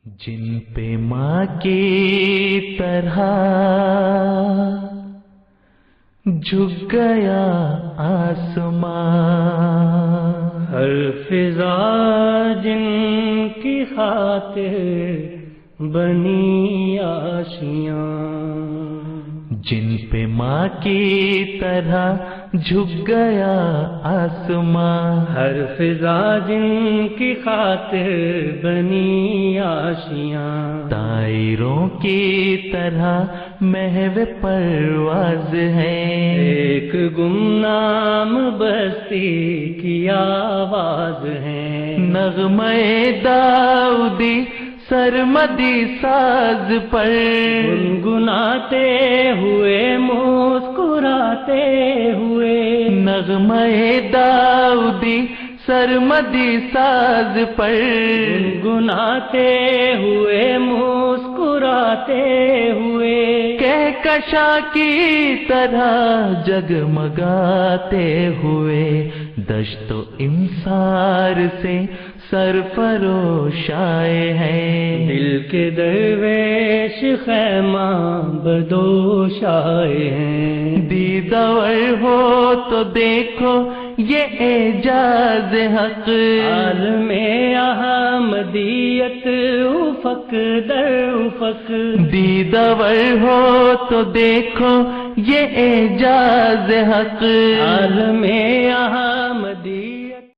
جن پہ ماں کی طرح جھک گیا آسمان، ہر فضا جن کی خاطر بنی آشیاں، جن پہ ماں کی طرح جھک گیا آسمان، ہر فضا جن کی خاطر بنی آشیاں، طائروں کی طرح محو پرواز ہے، ایک گمنام بستی کی آواز ہے، نغمہ داؤدی سرمدی ساز پر گنگناتے ہوئے مسکراتے ہوئے، نغمہ داؤدی سرمدی ساز پر گنگناتے ہوئے مسکراتے ہوئے، کہکشاں کی طرح جگمگاتے ہوئے، دشت و امسار سے سرفروش آئے ہیں، دل کے درویش خیمہ بدوش آئے ہیں، دیدور ہو تو دیکھو یہ اعجاز حق، عالم احمدیت افق در افق، دیدور ہو تو دیکھو یہ اعجاز حق، عالم احمدیت